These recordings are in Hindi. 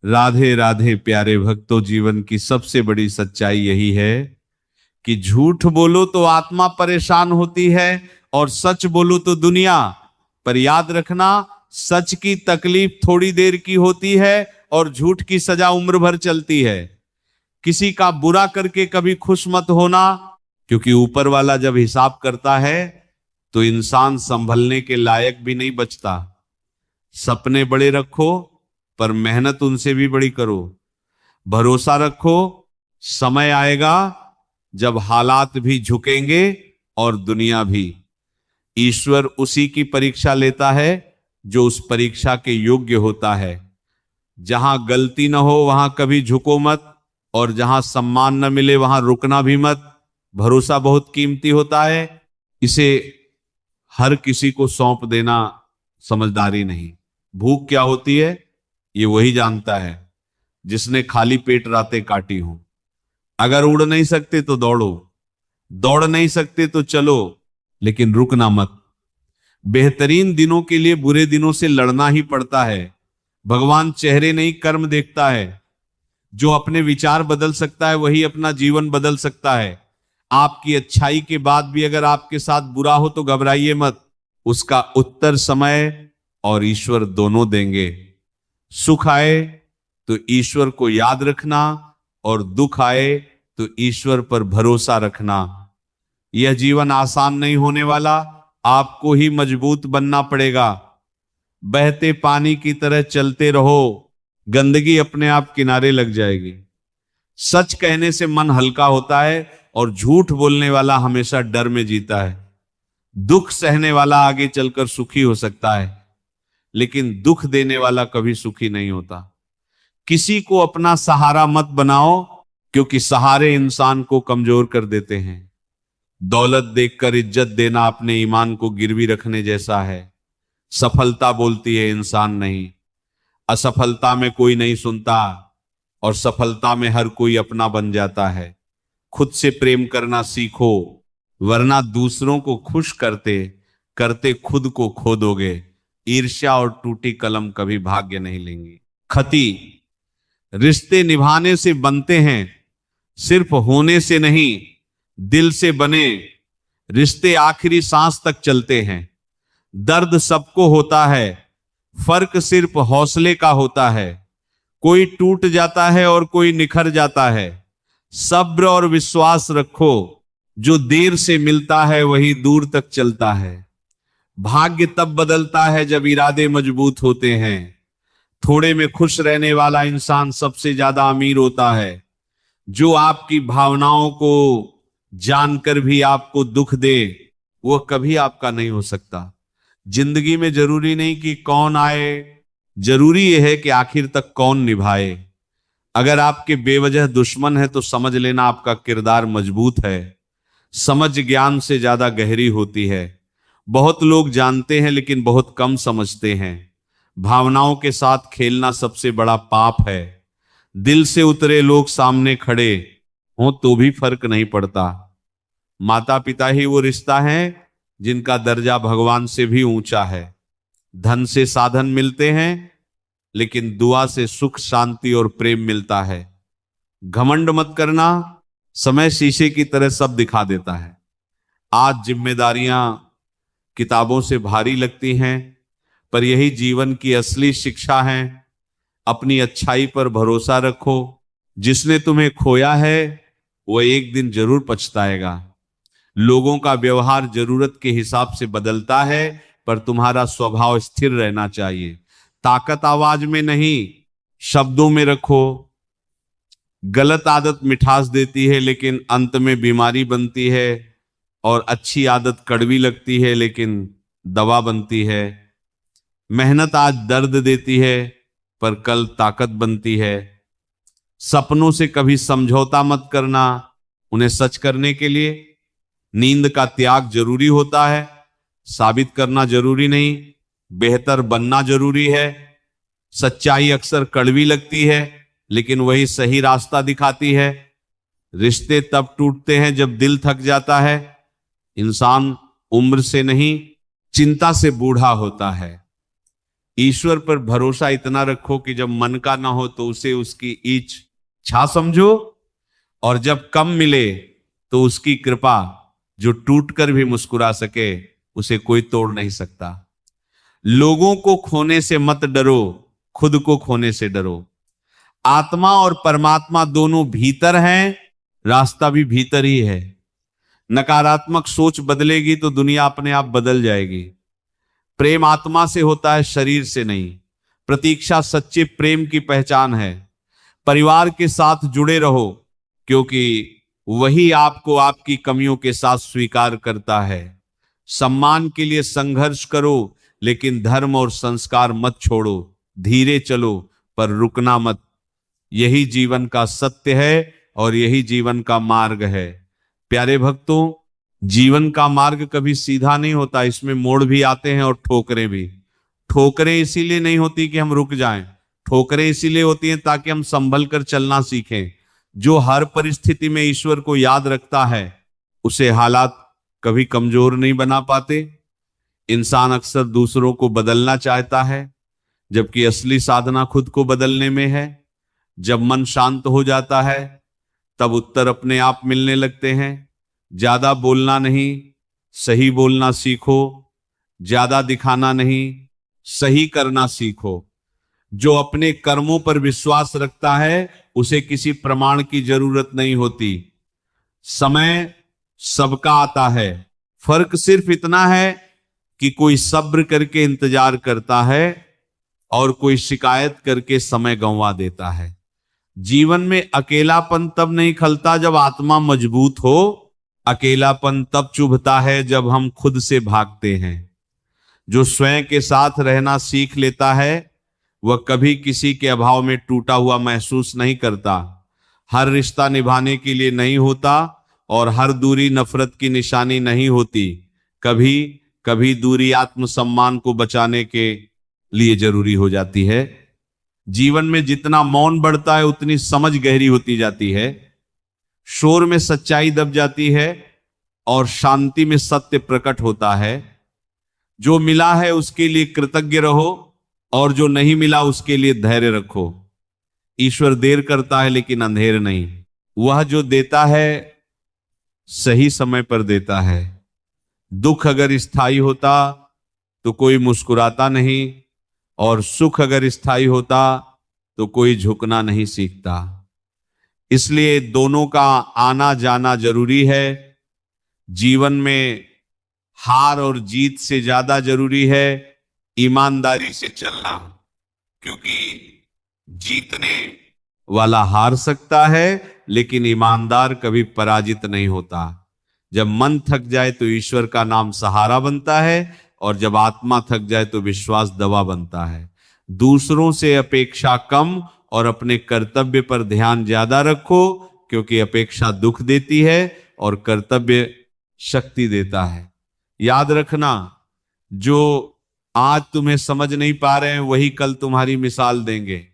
राधे राधे प्यारे भक्तों, जीवन की सबसे बड़ी सच्चाई यही है कि झूठ बोलो तो आत्मा परेशान होती है और सच बोलो तो दुनिया। पर याद रखना, सच की तकलीफ थोड़ी देर की होती है और झूठ की सजा उम्र भर चलती है। किसी का बुरा करके कभी खुश मत होना, क्योंकि ऊपर वाला जब हिसाब करता है तो इंसान संभलने के लायक भी नहीं बचता। सपने बड़े रखो पर मेहनत उनसे भी बड़ी करो। भरोसा रखो, समय आएगा जब हालात भी झुकेंगे और दुनिया भी। ईश्वर उसी की परीक्षा लेता है जो उस परीक्षा के योग्य होता है। जहां गलती न हो वहां कभी झुको मत, और जहां सम्मान न मिले वहां रुकना भी मत। भरोसा बहुत कीमती होता है, इसे हर किसी को सौंप देना समझदारी नहीं। भूख क्या होती है ये वही जानता है जिसने खाली पेट रातें काटी हों। अगर उड़ नहीं सकते तो दौड़ो, दौड़ नहीं सकते तो चलो, लेकिन रुकना मत। बेहतरीन दिनों के लिए बुरे दिनों से लड़ना ही पड़ता है। भगवान चेहरे नहीं कर्म देखता है। जो अपने विचार बदल सकता है वही अपना जीवन बदल सकता है। आपकी अच्छाई के बाद भी अगर आपके साथ बुरा हो तो घबराइए मत, उसका उत्तर समय और ईश्वर दोनों देंगे। सुख आए तो ईश्वर को याद रखना, और दुख आए तो ईश्वर पर भरोसा रखना। यह जीवन आसान नहीं होने वाला, आपको ही मजबूत बनना पड़ेगा। बहते पानी की तरह चलते रहो, गंदगी अपने आप किनारे लग जाएगी। सच कहने से मन हल्का होता है और झूठ बोलने वाला हमेशा डर में जीता है। दुख सहने वाला आगे चलकर सुखी हो सकता है, लेकिन दुख देने वाला कभी सुखी नहीं होता। किसी को अपना सहारा मत बनाओ, क्योंकि सहारे इंसान को कमजोर कर देते हैं। दौलत देखकर इज्जत देना अपने ईमान को गिरवी रखने जैसा है। सफलता बोलती है, इंसान नहीं। असफलता में कोई नहीं सुनता, और सफलता में हर कोई अपना बन जाता है। खुद से प्रेम करना सीखो, वरना दूसरों को खुश करते करते खुद को खो दोगे। ईर्ष्या और टूटी कलम कभी भाग्य नहीं लेंगी। खती, रिश्ते निभाने से बनते हैं, सिर्फ होने से नहीं। दिल से बने रिश्ते आखिरी सांस तक चलते हैं। दर्द सबको होता है, फर्क सिर्फ हौसले का होता है। कोई टूट जाता है और कोई निखर जाता है। सब्र और विश्वास रखो, जो देर से मिलता है वही दूर तक चलता है। भाग्य तब बदलता है जब इरादे मजबूत होते हैं। थोड़े में खुश रहने वाला इंसान सबसे ज्यादा अमीर होता है। जो आपकी भावनाओं को जानकर भी आपको दुख दे, वो कभी आपका नहीं हो सकता। जिंदगी में जरूरी नहीं कि कौन आए, जरूरी यह है कि आखिर तक कौन निभाए। अगर आपके बेवजह दुश्मन है तो समझ लेना आपका किरदार मजबूत है। समझ ज्ञान से ज्यादा गहरी होती है। बहुत लोग जानते हैं लेकिन बहुत कम समझते हैं। भावनाओं के साथ खेलना सबसे बड़ा पाप है। दिल से उतरे लोग सामने खड़े हों तो भी फर्क नहीं पड़ता। माता पिता ही वो रिश्ता है जिनका दर्जा भगवान से भी ऊंचा है। धन से साधन मिलते हैं, लेकिन दुआ से सुख, शांति और प्रेम मिलता है। घमंड मत करना, समय शीशे की तरह सब दिखा देता है। आज जिम्मेदारियां किताबों से भारी लगती हैं, पर यही जीवन की असली शिक्षा है। अपनी अच्छाई पर भरोसा रखो। जिसने तुम्हें खोया है वह एक दिन जरूर पछताएगा। लोगों का व्यवहार जरूरत के हिसाब से बदलता है, पर तुम्हारा स्वभाव स्थिर रहना चाहिए। ताकत आवाज में नहीं, शब्दों में रखो। गलत आदत मिठास देती है लेकिन अंत में बीमारी बनती है, और अच्छी आदत कड़वी लगती है लेकिन दवा बनती है। मेहनत आज दर्द देती है पर कल ताकत बनती है। सपनों से कभी समझौता मत करना, उन्हें सच करने के लिए। नींद का त्याग जरूरी होता है, साबित करना जरूरी नहीं। बेहतर बनना जरूरी है। सच्चाई अक्सर कड़वी लगती है लेकिन वही सही रास्ता दिखाती है। रिश्ते तब टूटते हैं जब दिल थक जाता है। इंसान उम्र से नहीं, चिंता से बूढ़ा होता है। ईश्वर पर भरोसा इतना रखो कि जब मन का ना हो तो उसे उसकी इच्छा समझो, और जब कम मिले तो उसकी कृपा, जो टूट कर भी मुस्कुरा सके उसे कोई तोड़ नहीं सकता। लोगों को खोने से मत डरो, खुद को खोने से डरो। आत्मा और परमात्मा दोनों भीतर हैं, रास्ता भी भीतर ही है। नकारात्मक सोच बदलेगी तो दुनिया अपने आप बदल जाएगी। प्रेम आत्मा से होता है, शरीर से नहीं। प्रतीक्षा सच्चे प्रेम की पहचान है। परिवार के साथ जुड़े रहो, क्योंकि वही आपको आपकी कमियों के साथ स्वीकार करता है। सम्मान के लिए संघर्ष करो, लेकिन धर्म और संस्कार मत छोड़ो। धीरे चलो पर रुकना मत। यही जीवन का सत्य है और यही जीवन का मार्ग है। प्यारे भक्तों, जीवन का मार्ग कभी सीधा नहीं होता, इसमें मोड़ भी आते हैं और ठोकरें भी। ठोकरें इसीलिए नहीं होती कि हम रुक जाएं, ठोकरें इसीलिए होती हैं ताकि हम संभल कर चलना सीखें। जो हर परिस्थिति में ईश्वर को याद रखता है, उसे हालात कभी कमजोर नहीं बना पाते। इंसान अक्सर दूसरों को बदलना चाहता है, जबकि असली साधना खुद को बदलने में है। जब मन शांत हो जाता है, तब उत्तर अपने आप मिलने लगते हैं। ज्यादा बोलना नहीं, सही बोलना सीखो। ज्यादा दिखाना नहीं, सही करना सीखो। जो अपने कर्मों पर विश्वास रखता है, उसे किसी प्रमाण की जरूरत नहीं होती। समय सबका आता है, फर्क सिर्फ इतना है कि कोई सब्र करके इंतजार करता है और कोई शिकायत करके समय गंवा देता है। जीवन में अकेलापन तब नहीं खलता जब आत्मा मजबूत हो। अकेलापन तब चुभता है जब हम खुद से भागते हैं। जो स्वयं के साथ रहना सीख लेता है, वह कभी किसी के अभाव में टूटा हुआ महसूस नहीं करता। हर रिश्ता निभाने के लिए नहीं होता और हर दूरी नफरत की निशानी नहीं होती। कभी कभी दूरी आत्मसम्मान को बचाने के लिए जरूरी हो जाती है। जीवन में जितना मौन बढ़ता है, उतनी समझ गहरी होती जाती है। शोर में सच्चाई दब जाती है और शांति में सत्य प्रकट होता है। जो मिला है उसके लिए कृतज्ञ रहो और जो नहीं मिला उसके लिए धैर्य रखो। ईश्वर देर करता है लेकिन अंधेर नहीं। वह जो देता है सही समय पर देता है। दुख अगर स्थायी होता तो कोई मुस्कुराता नहीं, और सुख अगर स्थायी होता तो कोई झुकना नहीं सीखता। इसलिए दोनों का आना जाना जरूरी है। जीवन में हार और जीत से ज्यादा जरूरी है ईमानदारी से चलना, क्योंकि जीतने वाला हार सकता है लेकिन ईमानदार कभी पराजित नहीं होता। जब मन थक जाए तो ईश्वर का नाम सहारा बनता है, और जब आत्मा थक जाए तो विश्वास दवा बनता है। दूसरों से अपेक्षा कम और अपने कर्तव्य पर ध्यान ज्यादा रखो, क्योंकि अपेक्षा दुख देती है और कर्तव्य शक्ति देता है। याद रखना, जो आज तुम्हें समझ नहीं पा रहे हैं वही कल तुम्हारी मिसाल देंगे।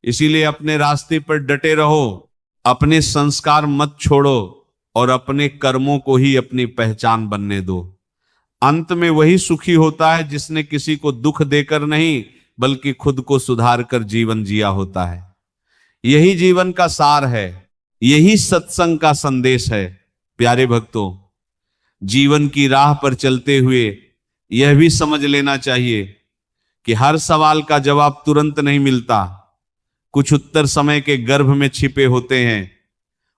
इसीलिए अपने रास्ते पर डटे रहो, अपने संस्कार मत छोड़ो और अपने कर्मों को ही अपनी पहचान बनने दो। अंत में वही सुखी होता है जिसने किसी को दुख देकर नहीं, बल्कि खुद को सुधार कर जीवन जिया होता है। यही जीवन का सार है, यही सत्संग का संदेश है। प्यारे भक्तों, जीवन की राह पर चलते हुए यह भी समझ लेना चाहिए कि हर सवाल का जवाब तुरंत नहीं मिलता। कुछ उत्तर समय के गर्भ में छिपे होते हैं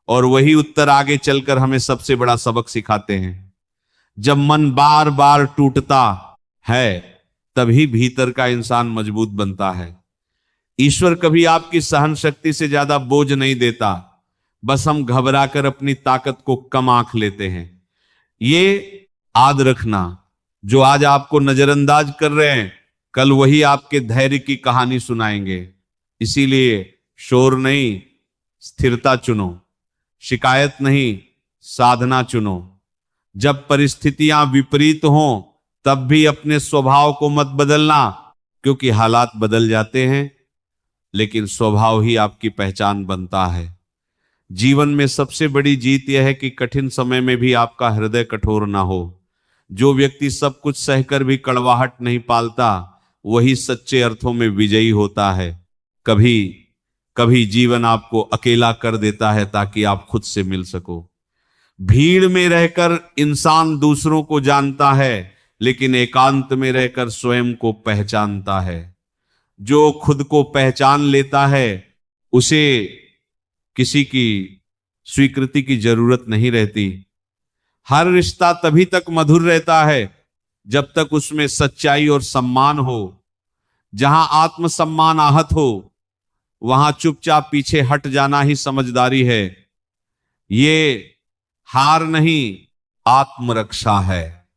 और वही उत्तर आगे चलकर हमें सबसे बड़ा सबक सिखाते हैं। जब मन बार बार टूटता है, तभी भीतर का इंसान मजबूत बनता है। ईश्वर कभी आपकी सहन शक्ति से ज्यादा बोझ नहीं देता, बस हम घबराकर अपनी ताकत को कम आंक लेते हैं। ये याद रखना, जो आज आपको नजरअंदाज कर रहे हैं, कल वही आपके धैर्य की कहानी सुनाएंगे। इसीलिए शोर नहीं, स्थिरता चुनो। शिकायत नहीं, साधना चुनो। जब परिस्थितियां विपरीत हों, तब भी अपने स्वभाव को मत बदलना, क्योंकि हालात बदल जाते हैं लेकिन स्वभाव ही आपकी पहचान बनता है। जीवन में सबसे बड़ी जीत यह है कि कठिन समय में भी आपका हृदय कठोर ना हो। जो व्यक्ति सब कुछ सहकर भी कड़वाहट नहीं पालता, वही सच्चे अर्थों में विजयी होता है। कभी कभी जीवन आपको अकेला कर देता है ताकि आप खुद से मिल सको। भीड़ में रहकर इंसान दूसरों को जानता है, लेकिन एकांत में रहकर स्वयं को पहचानता है। जो खुद को पहचान लेता है उसे किसी की स्वीकृति की जरूरत नहीं रहती। हर रिश्ता तभी तक मधुर रहता है जब तक उसमें सच्चाई और सम्मान हो। जहां आत्मसम्मान आहत हो वहां चुपचाप पीछे हट जाना ही समझदारी है। ये हार नहीं, आत्मरक्षा है।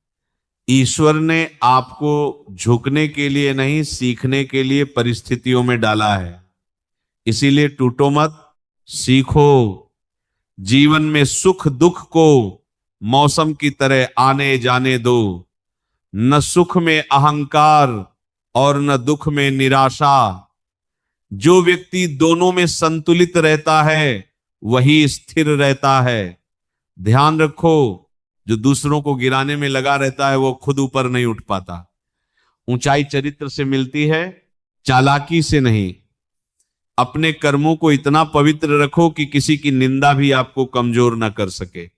ईश्वर ने आपको झुकने के लिए नहीं, सीखने के लिए परिस्थितियों में डाला है। इसीलिए टूटो मत, सीखो। जीवन में सुख दुख को मौसम की तरह आने जाने दो। न सुख में अहंकार और न दुख में निराशा। जो व्यक्ति दोनों में संतुलित रहता है वही स्थिर रहता है। ध्यान रखो, जो दूसरों को गिराने में लगा रहता है वो खुद ऊपर नहीं उठ पाता। ऊंचाई चरित्र से मिलती है, चालाकी से नहीं। अपने कर्मों को इतना पवित्र रखो कि किसी की निंदा भी आपको कमजोर ना कर सके।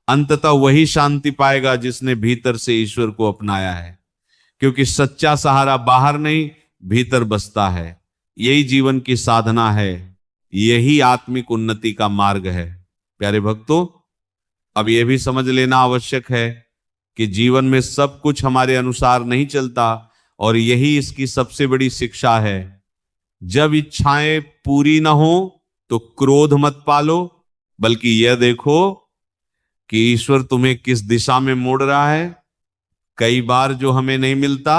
अंततः वही शांति पाएगा जिसने भीतर से ईश्वर को अपनाया है, क्योंकि सच्चा सहारा बाहर नहीं भीतर बसता है। यही जीवन की साधना है, यही आत्मिक उन्नति का मार्ग है। प्यारे भक्तों, अब यह भी समझ लेना आवश्यक है कि जीवन में सब कुछ हमारे अनुसार नहीं चलता, और यही इसकी सबसे बड़ी शिक्षा है। जब इच्छाएं पूरी ना हो तो क्रोध मत पालो, बल्कि यह देखो कि ईश्वर तुम्हें किस दिशा में मोड़ रहा है। कई बार जो हमें नहीं मिलता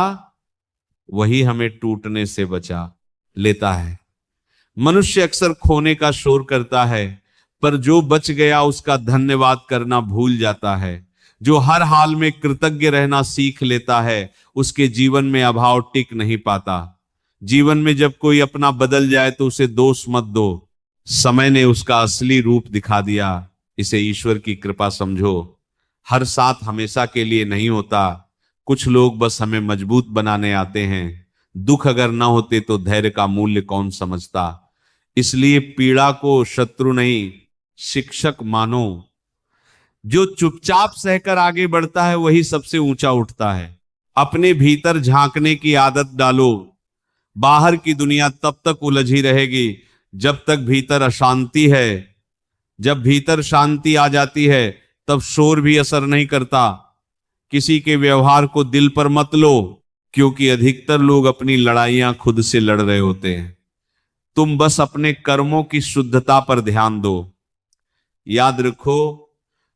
वही हमें टूटने से बचा लेता है। मनुष्य अक्सर खोने का शोर करता है, पर जो बच गया उसका धन्यवाद करना भूल जाता है। जो हर हाल में कृतज्ञ रहना सीख लेता है उसके जीवन में अभाव टिक नहीं पाता। जीवन में जब कोई अपना बदल जाए तो उसे दोष मत दो, समय ने उसका असली रूप दिखा दिया। इसे ईश्वर की कृपा समझो। हर साथ हमेशा के लिए नहीं होता, कुछ लोग बस हमें मजबूत बनाने आते हैं। दुख अगर ना होते तो धैर्य का मूल्य कौन समझता। इसलिए पीड़ा को शत्रु नहीं शिक्षक मानो। जो चुपचाप सहकर आगे बढ़ता है वही सबसे ऊंचा उठता है। अपने भीतर झांकने की आदत डालो। बाहर की दुनिया तब तक उलझी रहेगी जब तक भीतर अशांति है। जब भीतर शांति आ जाती है तब शोर भी असर नहीं करता। किसी के व्यवहार को दिल पर मत लो, क्योंकि अधिकतर लोग अपनी लड़ाइयां खुद से लड़ रहे होते हैं। तुम बस अपने कर्मों की शुद्धता पर ध्यान दो। याद रखो,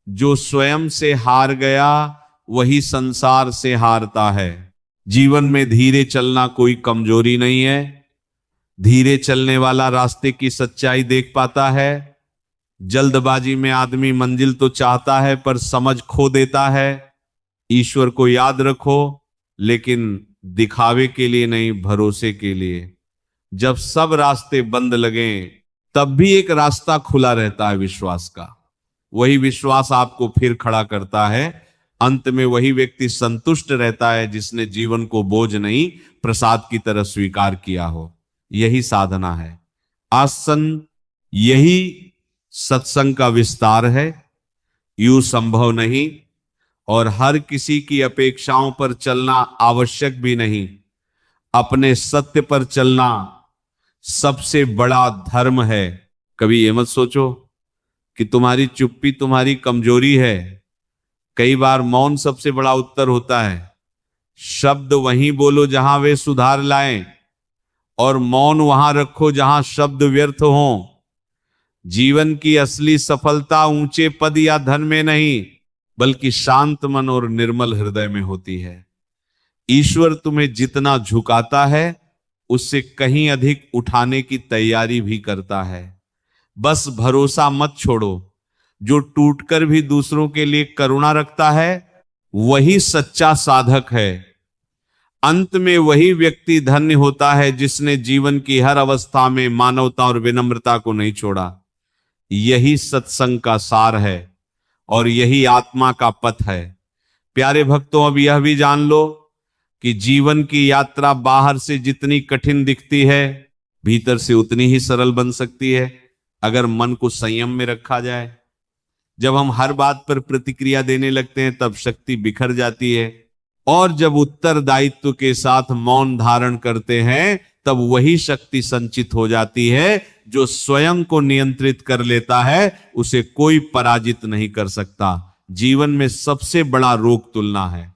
जो स्वयं से हार गया वही संसार से हारता है। जीवन में धीरे चलना कोई कमजोरी नहीं है। धीरे चलने वाला रास्ते की सच्चाई देख पाता है। जल्दबाजी में आदमी मंजिल तो चाहता है पर समझ खो देता है। ईश्वर को याद रखो, लेकिन दिखावे के लिए नहीं, भरोसे के लिए। जब सब रास्ते बंद लगे तब भी एक रास्ता खुला रहता है विश्वास का। वही विश्वास आपको फिर खड़ा करता है। अंत में वही व्यक्ति संतुष्ट रहता है जिसने जीवन को बोझ नहीं प्रसाद की तरह स्वीकार किया हो। यही साधना है। आसन यही सत्संग का विस्तार है। यूं संभव नहीं, और हर किसी की अपेक्षाओं पर चलना आवश्यक भी नहीं। अपने सत्य पर चलना सबसे बड़ा धर्म है। कभी ये मत सोचो कि तुम्हारी चुप्पी तुम्हारी कमजोरी है। कई बार मौन सबसे बड़ा उत्तर होता है। शब्द वहीं बोलो जहां वे सुधार लाएं, और मौन वहां रखो जहां शब्द व्यर्थ हों। जीवन की असली सफलता ऊंचे पद या धन में नहीं, बल्कि शांत मन और निर्मल हृदय में होती है। ईश्वर तुम्हें जितना झुकाता है उससे कहीं अधिक उठाने की तैयारी भी करता है। बस भरोसा मत छोड़ो। जो टूटकर भी दूसरों के लिए करुणा रखता है वही सच्चा साधक है। अंत में वही व्यक्ति धन्य होता है जिसने जीवन की हर अवस्था में मानवता और विनम्रता को नहीं छोड़ा। यही सत्संग का सार है और यही आत्मा का पथ है। प्यारे भक्तों, अब यह भी जान लो कि जीवन की यात्रा बाहर से जितनी कठिन दिखती है, भीतर से उतनी ही सरल बन सकती है अगर मन को संयम में रखा जाए। जब हम हर बात पर प्रतिक्रिया देने लगते हैं तब शक्ति बिखर जाती है, और जब उत्तरदायित्व के साथ मौन धारण करते हैं तब वही शक्ति संचित हो जाती है। जो स्वयं को नियंत्रित कर लेता है उसे कोई पराजित नहीं कर सकता। जीवन में सबसे बड़ा रोग तुलना है।